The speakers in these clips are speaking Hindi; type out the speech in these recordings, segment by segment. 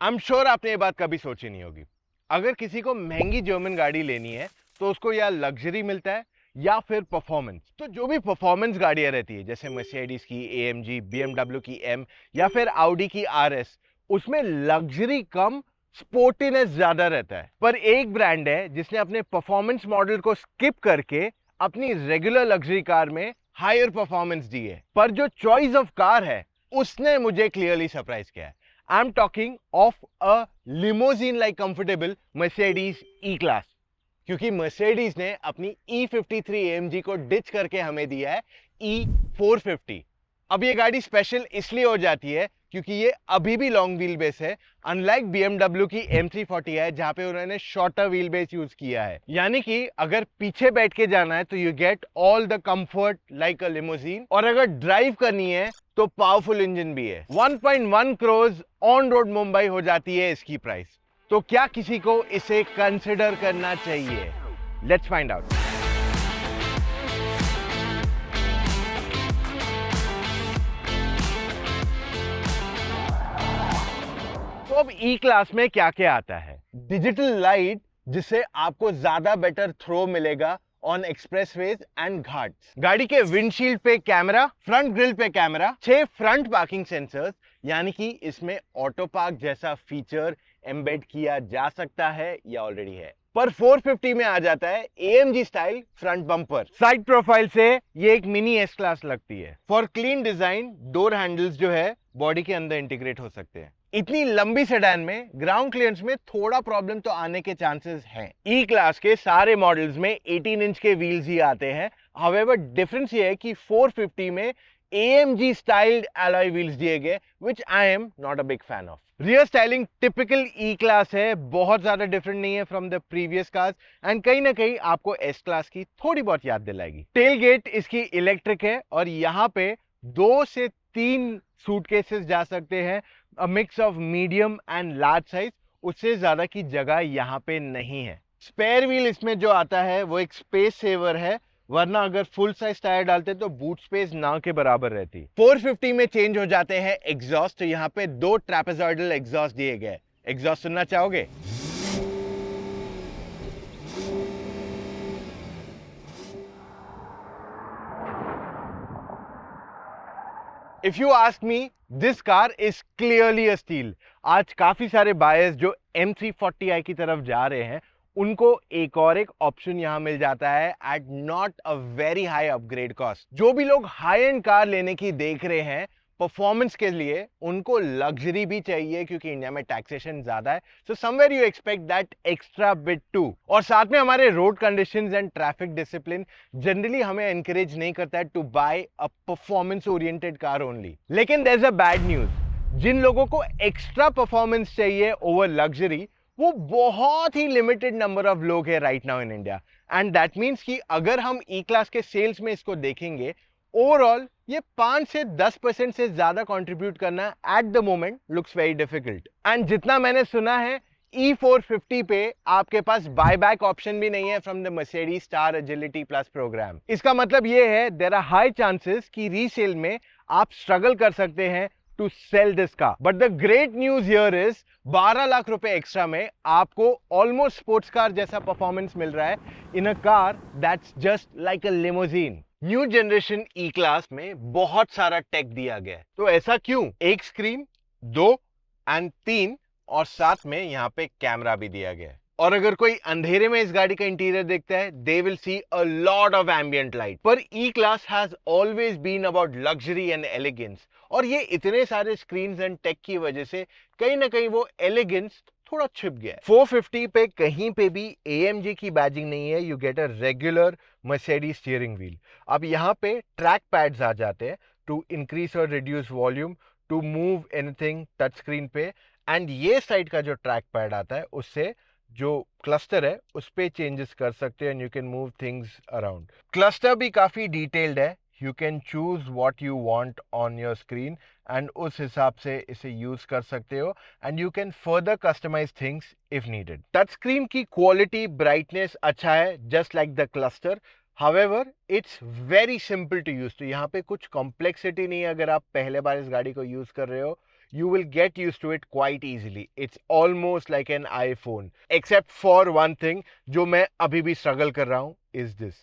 आई एम श्योर आपने ये बात कभी सोची नहीं होगी। अगर किसी को महंगी जर्मन गाड़ी लेनी है तो उसको या लग्जरी मिलता है या फिर परफॉर्मेंस। तो जो भी परफॉर्मेंस गाड़ियां रहती है जैसे मर्सिडीज की एएमजी, बीएमडब्ल्यू की एम या फिर ऑडी की आरएस, उसमें लग्जरी कम स्पोर्टीनेस ज्यादा रहता है। पर एक ब्रांड है जिसने अपने परफॉर्मेंस मॉडल को स्किप करके अपनी रेगुलर लग्जरी कार में हायर परफॉर्मेंस दी है। पर जो चॉइस ऑफ कार है उसने मुझे क्लियरली सरप्राइज किया है। I am talking of a limousine like comfortable Mercedes E class. क्योंकि मर्सिडीज ने अपनी E53 AMG को डिच करके हमें दिया है E450। अब ये गाड़ी स्पेशल इसलिए हो जाती है क्योंकि ये अभी भी लॉन्ग व्हील बेस है, अनलाइक BMW की M340 है जहां पे उन्होंने शॉर्टर व्हील बेस यूज किया है। यानी कि अगर पीछे बैठ के जाना है तो you get all the comfort like a limousine, और अगर ड्राइव करनी है तो पावरफुल इंजन भी है। 1.1 करोड़ ऑन रोड मुंबई हो जाती है इसकी प्राइस। तो क्या किसी को इसे कंसिडर करना चाहिए? Let's find out. तो अब ई क्लास में क्या क्या आता है? डिजिटल लाइट, जिससे आपको ज्यादा बेटर थ्रो मिलेगा ऑन एक्सप्रेसवेज एंड घाट्स। गाड़ी के विंडशील्ड पे कैमरा, फ्रंट ग्रिल पे कैमरा, 6 फ्रंट पार्किंग सेंसर्स, यानी कि इसमें ऑटो पार्क जैसा फीचर एम्बेड किया जा सकता है या ऑलरेडी है। पर 450 में आ जाता है AMG style front bumper. Side profile से ये एक मिनी एस क्लास लगती है। For clean design, door handles जो है बॉडी के अंदर इंटीग्रेट हो सकते हैं। इतनी लंबी सेडान में ग्राउंड क्लियरेंस में थोड़ा प्रॉब्लम तो आने के चांसेस हैं। ई क्लास के सारे मॉडल्स में 18 इंच के व्हील्स ही आते हैं। हाउएवर डिफरेंस ये है कि 450 में AMG स्टाइल्ड alloy wheels दिए गए, which I am not a big fan of. Rear styling typical E class है, बहुत ज्यादा डिफरेंट नहीं है from the previous cars, and कहीं ना कहीं आपको एस क्लास की थोड़ी बहुत याद दिलाएगी। टेल गेट इसकी इलेक्ट्रिक है और यहाँ पे 2 से 3 सूटकेसेस जा सकते हैं, अ mix of medium and large size. उससे ज्यादा की जगह यहाँ पे नहीं है। स्पेयर व्हील इसमें जो आता है वो एक स्पेस सेवर है, वरना अगर फुल साइज टायर डालते तो बूट स्पेस ना के बराबर रहती। 450 में चेंज हो जाते हैं एग्जॉस्ट। तो यहाँ पे 2 ट्रैपेजॉइडल एग्जॉस्ट दिए गए। एग्जॉस्ट सुनना चाहोगे? If you ask me, this car is clearly a steel. आज काफी सारे बायर्स जो M340i की तरफ जा रहे हैं उनको एक और एक ऑप्शन यहां मिल जाता है at not a very high upgrade cost. जो भी लोग हाई एंड कार लेने की देख रहे हैं परफॉर्मेंस के लिए, उनको लग्जरी भी चाहिए क्योंकि इंडिया में टैक्सेशन ज्यादा है। So somewhere you expect that extra bit too. और साथ में हमारे road conditions and traffic discipline generally हमें एनकरेज नहीं करता है to buy a performance oriented car only. लेकिन there is a bad news. जिन लोगों को एक्स्ट्रा परफॉर्मेंस चाहिए ओवर लग्जरी, वो बहुत ही लिमिटेड नंबर ऑफ लोग हैं right now in India. And that means कि अगर हम ई क्लास के सेल्स में इसको देखेंगे, ओवरऑल ये 5 से 10% से ज्यादा कंट्रीब्यूट करना at the moment looks very difficult. And जितना मैंने सुना है, E450 पे आपके पास बायबैक ऑप्शन भी नहीं है from the Mercedes star agility plus program. इसका मतलब ये है देयर आर हाई चांसेस कि रीसेल में आप स्ट्रगल कर सकते हैं to sell this car. But the great news here is 12 lakh रुपए एक्स्ट्रा में आपको ऑलमोस्ट स्पोर्ट्स कार जैसा परफॉर्मेंस मिल रहा है in a car that's just like a limousine. New generation E class में बहुत सारा टेक दिया गया है। तो ऐसा क्यों? एक स्क्रीन, 2 एंड 3, और साथ में यहाँ पे कैमरा भी दिया गया है। और अगर कोई अंधेरे में इस गाड़ी का इंटीरियर देखता है, they will see a lot of ambient light. पर E class has always been about luxury and elegance, और ये इतने सारे स्क्रीन्स एंड टेक की वजह से कहीं ना कहीं वो एलिगेंस थोड़ा छिप गया है। 450 पे कहीं पे भी AMG की बैजिंग नहीं है। You get a regular Mercedes steering wheel. अब यहाँ पे ट्रैक पैड्स आ जाते हैं टू इंक्रीज और reduce volume, to move anything touch screen पे। एंड ये साइड का जो ट्रैक पैड आता है उससे जो क्लस्टर है उस पे चेंजेस कर सकते हैं, and you can move things around. Cluster भी काफी डिटेल्ड है। You can choose what you want on your screen and उस हिसाब से इसे यूज कर सकते हो, and you can further customise things if needed. Touch screen की क्वालिटी, ब्राइटनेस अच्छा है, just like the cluster. However, it's very simple to use। तो यहाँ पे कुछ कॉम्प्लेक्सिटी नहीं है। अगर आप पहले बार इस गाड़ी को यूज कर रहे हो, you will get used to it quite easily. It's almost like an iPhone, except for one thing जो मैं अभी भी struggle कर रहा हूँ is this.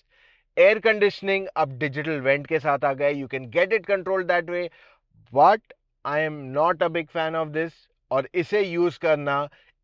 Air conditioning अब digital vent के साथ आ गए. You can get it controlled that way, but I am not a big fan of this. और इसे use करना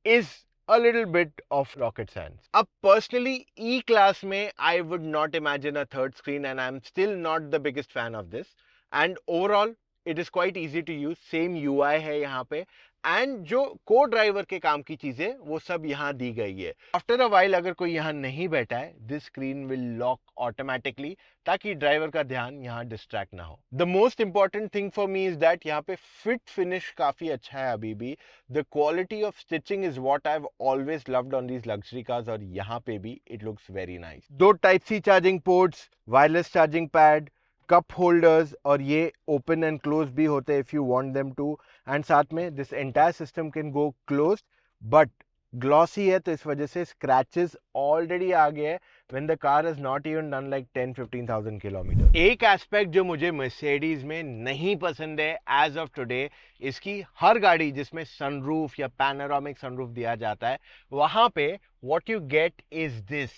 is a little bit of rocket science. अब personally E-Class में I would not imagine a third screen, and I'm still not the biggest fan of this. And overall it is quite easy to use. Same UI है यहाँ पे, एंड जो को ड्राइवर के काम की चीजें वो सब यहाँ दी गई है. आफ्टर अ वाइल अगर कोई यहाँ नहीं बैठा है, this screen will lock automatically ताकि ड्राइवर का ध्यान यहाँ डिस्ट्रैक्ट ना हो. The most important thing for me is that यहाँ पे फिट फिनिश काफी अच्छा है अभी भी. The quality of stitching is what I have always loved on these luxury cars, और यहाँ पे भी it looks very nice. 2 type C charging ports, wireless charging pad, cup holders, और ये ओपन एंड क्लोज भी होते हैं if you want them to. And साथ में this entire system can go closed, but glossy है तो इस वजह से स्क्रैचेस ऑलरेडी आ गए हैं when the car is not even done like 10-15,000 kilometre. एक एस्पेक्ट जो मुझे मर्सिडीज में नहीं पसंद है एज ऑफ टुडे, इसकी हर गाड़ी जिसमें सनरूफ या पैनोरामिक सनरूफ दिया जाता है, वहां पे what you get is this.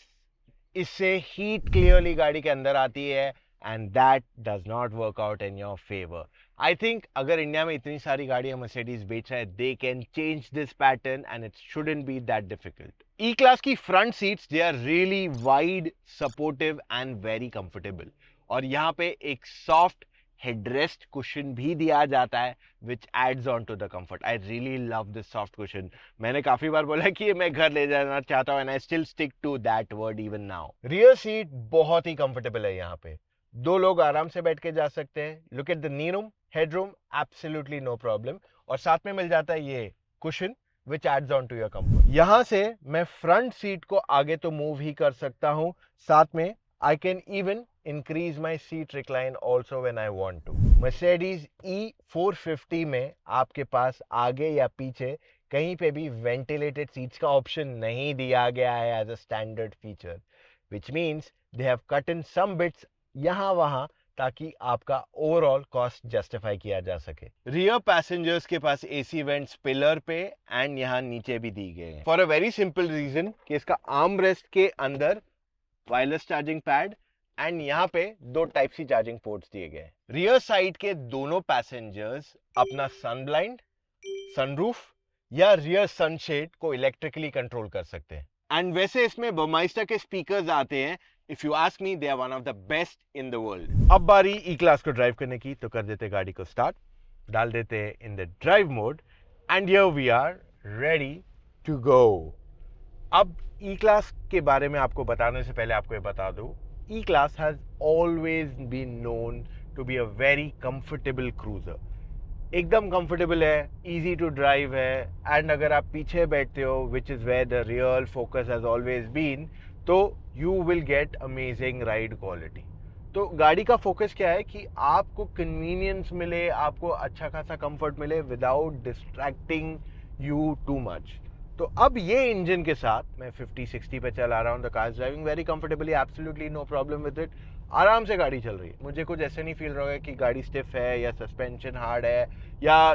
इससे हीट क्लियरली गाड़ी के अंदर आती है, and that does not work out in your favor. I think अगर इंडिया में इतनी सारी गाड़ियां मर्सिडीज बेच रहा है, they can change this pattern and it shouldn't be that difficult. E-Class की front seats, they are really wide, supportive and very comfortable. और यहाँ पे एक soft headrest cushion भी दिया जाता है which adds on to the comfort. I really love this soft cushion. मैंने काफी बार बोला कि मैं घर ले जाना चाहता हूँ, and I still stick to that word even now. Rear seat बहुत ही comfortable है यहाँ पे. 2 लोग आराम से बैठ के जा सकते हैं. Look at the knee room, head room, absolutely no problem. और साथ में मिल जाता है ये cushion which adds on to your comfort. यहां से मैं फ्रंट सीट को आगे तो मूव ही कर सकता हूं, साथ में I can even increase my seat recline also when I want to. Mercedes E450 में आपके पास आगे या पीछे कहीं पे भी वेंटिलेटेड सीट्स का ऑप्शन नहीं दिया गया है as a standard feature, which means they have cut in some bits यहां वहां ताकि आपका ओवरऑल कॉस्ट जस्टिफाई किया जा सके. रियर पैसेंजर्स के पास एसी वेंट्स पिलर पे एंड यहां नीचे भी दी गए हैं for a very simple reason कि इसका आर्म रेस्ट के अंदर वायरलेस चार्जिंग पैड एंड यहां पे 2 टाइप सी चार्जिंग पोर्ट्स दिए गए हैं. रियर साइड के दोनों पैसेंजर्स अपना सन ब्लाइंड, सनरूफ या रियर सनशेड को इलेक्ट्रिकली कंट्रोल कर सकते हैं. एंड वैसे इसमें बर्माइस्टा के स्पीकर्स आते हैं. If you ask me, they are one of the best in the world. अब बारी E-Class को ड्राइव करने की, तो कर देते गाड़ी को स्टार्ट, डाल देते in the drive mode, and here we are ready to go. अब E-Class के बारे में आपको बताने से पहले आपको ये बता दूं, E-Class has always been known to be a very comfortable cruiser. एकदम कंफर्टेबल है, इजी टू ड्राइव है, एंड अगर आप पीछे बैठते हो, which is where the real focus has always been, तो you will get amazing ride quality. तो गाड़ी का फोकस क्या है कि आपको कन्वीनियंस मिले, आपको अच्छा खासा कंफर्ट मिले without distracting you too much. तो अब ये इंजन के साथ मैं 50-60 पे चला रहा हूँ. The car is driving very comfortably, absolutely no problem with it. आराम से गाड़ी चल रही है. मुझे कुछ ऐसे नहीं फील रहा है कि गाड़ी स्टिफ है या सस्पेंशन हार्ड है या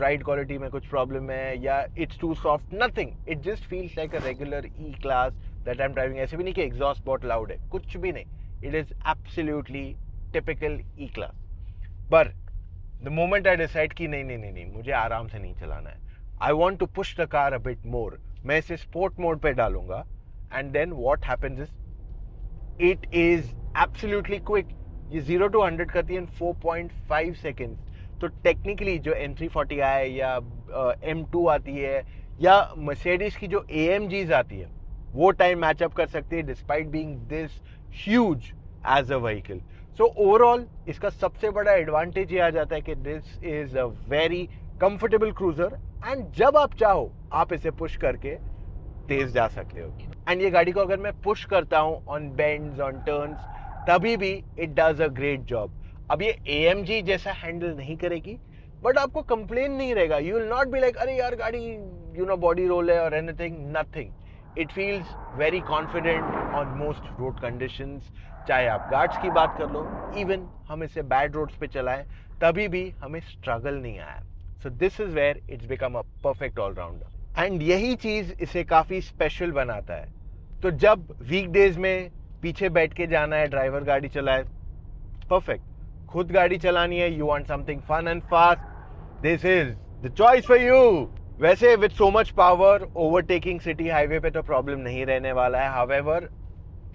राइड क्वालिटी में कुछ प्रॉब्लम है या it's too soft. Nothing. It just feels like a regular E-Class that I am driving. ऐसे भी नहीं कि एग्जॉस्ट बहुत लाउड है, कुछ भी नहीं. It is absolutely typical E-Class. पर द मोमेंट आई डिसाइड कि नहीं, मुझे आराम से नहीं चलाना है, I want to push the car a bit more, मैं इसे स्पोर्ट मोड पे डालूंगा, and then what happens is it is absolutely quick. ये 0 to 100 करती है इन 4.5 सेकेंड्स. तो टेक्निकली जो M340i या M2 आती है या मर्सिडीज की जो AMGs आती है, वो टाइम मैचअप कर सकती है despite being this huge as a vehicle. So overall इसका सबसे बड़ा एडवांटेज ये आ जाता है कि this is a very comfortable cruiser, and जब आप चाहो आप इसे पुश करके तेज जा सकते हो. एंड ये गाड़ी को अगर मैं पुश करता हूँ ऑन बेंड्स, ऑन टर्न्स, तभी भी it does a great job. अब ये AMG जैसा हैंडल नहीं करेगी, बट आपको कंप्लेन नहीं रहेगा. You will not be like अरे यार गाड़ी बॉडी रोल है और anything. Nothing. It feels very confident on most road conditions. चाहे आप गार्ड्स की बात कर लो, इवन हम इसे बैड रोड्स पे चलाएं, तभी भी हमें स्ट्रगल नहीं आया. So this is where it's become a perfect allrounder and यही चीज इसे काफी स्पेशल बनाता है। तो जब वीकडेज में पीछे बैठ के जाना है, ड्राइवर गाड़ी चलाए, परफेक्ट। खुद गाड़ी चलानी है, you want something fun and fast, this is the choice for you. वैसे with so much power overtaking city highway पे तो प्रॉब्लम नहीं रहने वाला है। हाउएवर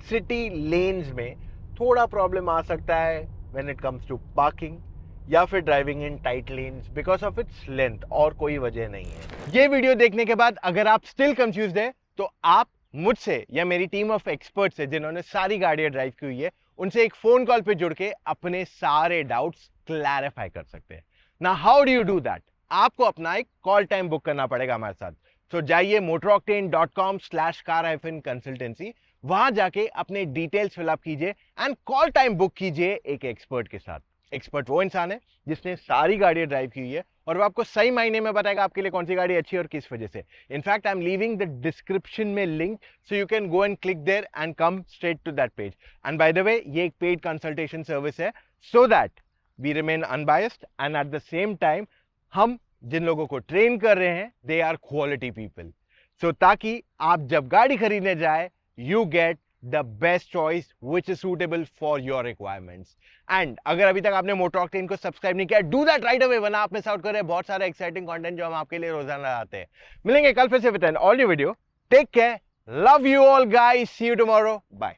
सिटी लेन्स में थोड़ा प्रॉब्लम आ सकता है when it comes to parking या फिर driving in tight lanes because of its length, और कोई वजह नहीं है। ये वीडियो देखने के बाद अगर आप स्टिल कंफ्यूज्ड है तो आप मुझसे या मेरी टीम ऑफ एक्सपर्ट्स है जिन्होंने सारी गाड़ियां ड्राइव की हुई है, उनसे एक फोन कॉल पे जुड़ के अपने सारे डाउट्स क्लैरिफाई कर सकते हैं ना। How do you do that? आपको अपना एक कॉल टाइम बुक करना पड़ेगा हमारे साथ। तो जाइए motoroctane.com/car-consultancy, वहां जाके अपने डिटेल्स फिलअप कीजिए एंड कॉल टाइम बुक कीजिए एक एक्सपर्ट के साथ। एक्सपर्ट वो इंसान है जिसने सारी गाड़ियां ड्राइव की हुई है और वो आपको सही मायने में बताएगा आपके लिए कौन सी गाड़ी अच्छी है और किस वजह से। In fact I am leaving the description में link, so you can go and click there and come straight to that page. And by the way, ये एक पेड कंसल्टेशन सर्विस है so that we remain unbiased and at the same time हम जिन लोगों को ट्रेन कर रहे हैं they are quality people. So ताकि आप जब गाड़ी खरीदने जाए you get the best choice which is suitable for your requirements. And अगर अभी तक आपने मोटर ऑक्टेन को सब्सक्राइब नहीं किया, do that right away, वरना आप मिस आउट कर रहे हैं बहुत सारा एक्साइटिंग कंटेंट जो हम आपके लिए रोजाना लाते हैं। मिलेंगे कल फिर से with an all new video. Take care, love you all guys, see you tomorrow, bye.